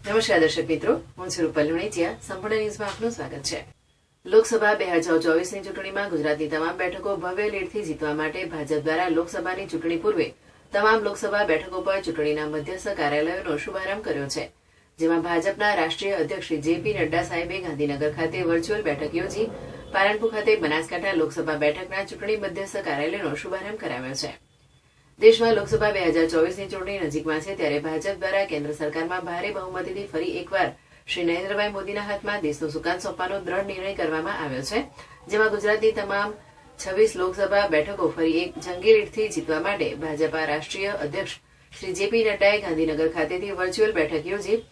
નમસ્કાર દર્શક મિત્રો, હું છું રૂપલ લુણીચિયા. સંપૂર્ણ ન્યૂઝમાં આપનું સ્વાગત છે. લોકસભા 2024ની ચૂંટણીમાં ગુજરાતની તમામ બેઠકો ભવ્ય લીડથી જીતવા માટે ભાજપ દ્વારા લોકસભાની ચૂંટણી પૂર્વે તમામ લોકસભા બેઠકો પર ચૂંટણીના મધ્યસ્થ કાર્યાલયોનો શુભારંભ કર્યો છે, જેમાં ભાજપના રાષ્ટ્રીય અધ્યક્ષ શ્રી જે.પી. નડ્ડા સાહેબે ગાંધીનગર ખાતે વર્ચ્યુઅલ બેઠક યોજી પાલનપુર ખાતે બનાસકાંઠા લોકસભા બેઠકના ચૂંટણી મધ્યસ્થ કાર્યાલયનો શુભારંભ કરાવ્યો છે. દેશમાં લોકસભા 2024ની ચૂંટણી નજીકમાં છે, ત્યારે ભાજપ દ્વારા કેન્દ્ર સરકારમાં ભારે બહુમતીથી ફરી એકવાર શ્રી નરેન્દ્રભાઈ મોદીના હાથમાં દેશનું સુકાન સોંપવાનો દ્રઢ નિર્ણય કરવામાં આવ્યો છે, જેમાં ગુજરાતની તમામ 26 લોકસભા બેઠકો ફરી એક જંગી લીડથી જીતવા માટે ભાજપા રાષ્ટ્રીય અધ્યક્ષ શ્રી જે.પી. નડ્ડાએ ગાંધીનગર ખાતેથી વર્ચ્યુઅલ બેઠક યોજી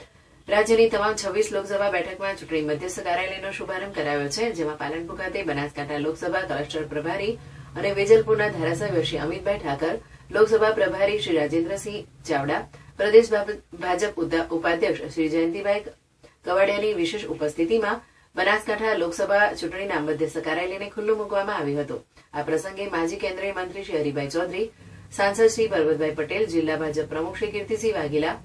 રાજ્યની તમામ 26 લોકસભા બેઠકમાં ચૂંટણી મધ્યસ્થ કાર્યાલયનો શુભારંભ કરાવ્યો છે, જેમાં પાલનપુર ખાતે બનાસકાંઠા લોકસભા કલેક્ટર પ્રભારી અને વેજલપુરના ધારાસભ્ય શ્રી અમિતભાઈ ઠાકર, લોકસભા પ્રભારી શ્રી રાજેન્દ્રસિંહ ચાવડા, પ્રદેશ ભાજપ ઉપાધ્યક્ષ શ્રી જયંતિભાઈ કવાડિયાની વિશેષ ઉપસ્થિતિમાં બનાસકાંઠા લોકસભા ચૂંટણીના મધ્યસ્થ કાર્યાલયને ખુલ્લું મૂકવામાં આવ્યું હતું. આ પ્રસંગે માજી કેન્દ્રીય મંત્રી શ્રી હરિભાઈ ચૌધરી, સાંસદ શ્રી પરબતભાઈ પટેલ, જિલ્લા ભાજપ પ્રમુખ શ્રી કીર્તિસિંહ વાઘેલા,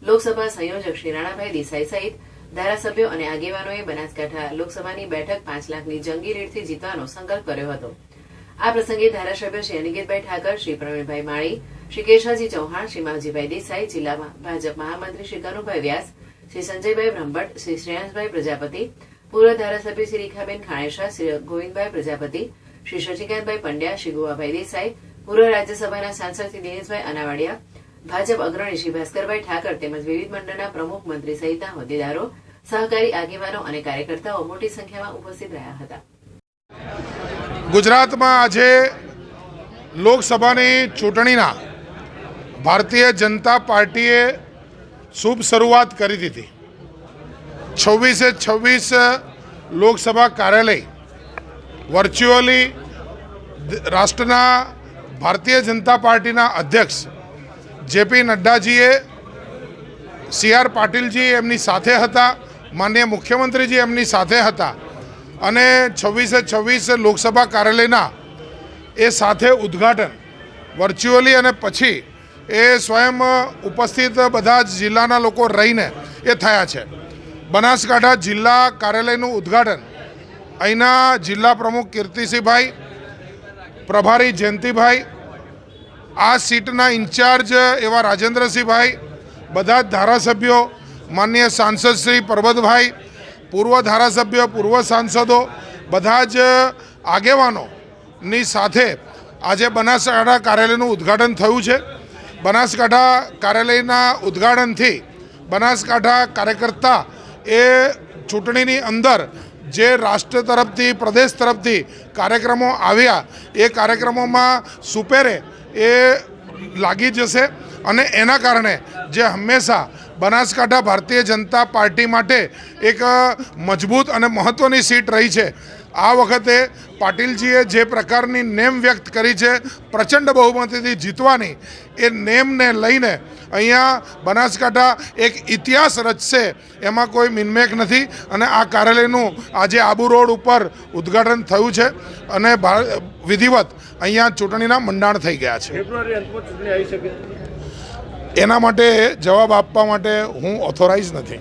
લોકસભા સંયોજક શ્રી રાણાભાઈ દેસાઈ સહિત ધારાસભ્યો અને આગેવાનોએ બનાસકાંઠા લોકસભાની બેઠક 5 લાખની જંગી લીડથી જીતવાનો સંકલ્પ કર્યો હતો. આ પ્રસંગે ધારાસભ્ય શ્રી અનિકેતભાઈ ઠાકર, શ્રી પ્રવીણભાઈ માળી, શ્રી કેશવજી ચૌહાણ, શ્રી માવજીભાઈ દેસાઈ, જિલ્લા ભાજપ મહામંત્રી શ્રી કનુભાઈ વ્યાસ, શ્રી સંજયભાઈ બ્રહ્મભટ્ટ, શ્રી શ્રેયાંશભાઈ પ્રજાપતિ, પૂર્વ ધારાસભ્ય શ્રી રેખાબેન ખાણેશા, શ્રી ગોવિંદભાઈ પ્રજાપતિ, શ્રી શશિકાંતભાઈ પંડ્યા, શ્રી ગોવાભાઈ દેસાઈ, પૂર્વ રાજ્યસભાના સાંસદ શ્રી દિનેશભાઈ અનાવાડિયા, ભાજપ અગ્રણી શ્રી ભાસ્કરભાઈ ઠાકર તેમજ વિવિધ મંડળના પ્રમુખ, મંત્રી સહિતના હોદ્દેદારો, સહકારી આગેવાનો અને કાર્યકર્તાઓ મોટી સંખ્યામાં ઉપસ્થિત રહ્યા હતા. ગુજરાતમાં આજે લોકસભાની ચૂંટણીના ભારતીય જનતા પાર્ટીએ શુભ શરૂઆત કરી દીધી. 26 લોકસભા કાર્યાલય વર્ચ્યુઅલી રાષ્ટ્રના ભારતીય જનતા પાર્ટીના અધ્યક્ષ જે.પી. નડ્ડાજીએ, સી.આર. પાટીલજી એમની સાથે હતા, માનનીય મુખ્યમંત્રીજી એમની સાથે હતા અને 26 લોકસભા કાર્યાલયના એ સાથે ઉદ્ઘાટન વર્ચ્યુઅલી અને પછી એ સ્વયં ઉપસ્થિત બધા જ જિલ્લાના લોકો રહીને એ થયા છે. બનાસકાંઠા જિલ્લા કાર્યાલયનું ઉદ્ઘાટન અહીંના જિલ્લા પ્રમુખ કીર્તિસિંહભાઈ, પ્રભારી જયંતિભાઈ, આ સીટના ઇન્ચાર્જ એવા રાજેન્દ્રસિંહભાઈ, બધા જ ધારાસભ્યો, માનનીય સાંસદ શ્રી પરબતભાઈ, પૂર્વ ધારાસભ્ય, પૂર્વ સાંસદો, બધા જ આગેવાનોની સાથે આજે બનાસકાંઠા કાર્યાલયનું ઉદ્ઘાટન થયું છે. બનાસકાંઠા કાર્યાલયના ઉદ્ઘાટનથી બનાસકાંઠા કાર્યકર્તા એ ચૂંટણીની અંદર જે રાષ્ટ્ર તરફથી, પ્રદેશ તરફથી કાર્યક્રમો આવ્યા એ કાર્યક્રમોમાં સુપેરે એ લાગી જશે અને એના કારણે જે હંમેશા બનાસકાંઠા ભારતીય જનતા પાર્ટી માટે એક મજબૂત અને મહત્ત્વની સીટ રહી છે, આ વખતે પાટીલજીએ જે પ્રકારની નેમ વ્યક્ત કરી છે પ્રચંડ બહુમતીથી જીતવાની, એ નેમને લઈને અહીંયા બનાસકાંઠા એક ઇતિહાસ રચશે, એમાં કોઈ મિનમેક નથી. અને આ કાર્યાલયનું આજે આબુ રોડ ઉપર ઉદ્ઘાટન થયું છે અને વિધિવત અહીંયા ચૂંટણીના મંડાણ થઈ ગયા છે. ફેબ્રુઆરી અંતમાં ચૂંટણી આવી શકે એના માટે જવાબ આપવા માટે હું ઓથોરાઇઝ નથી.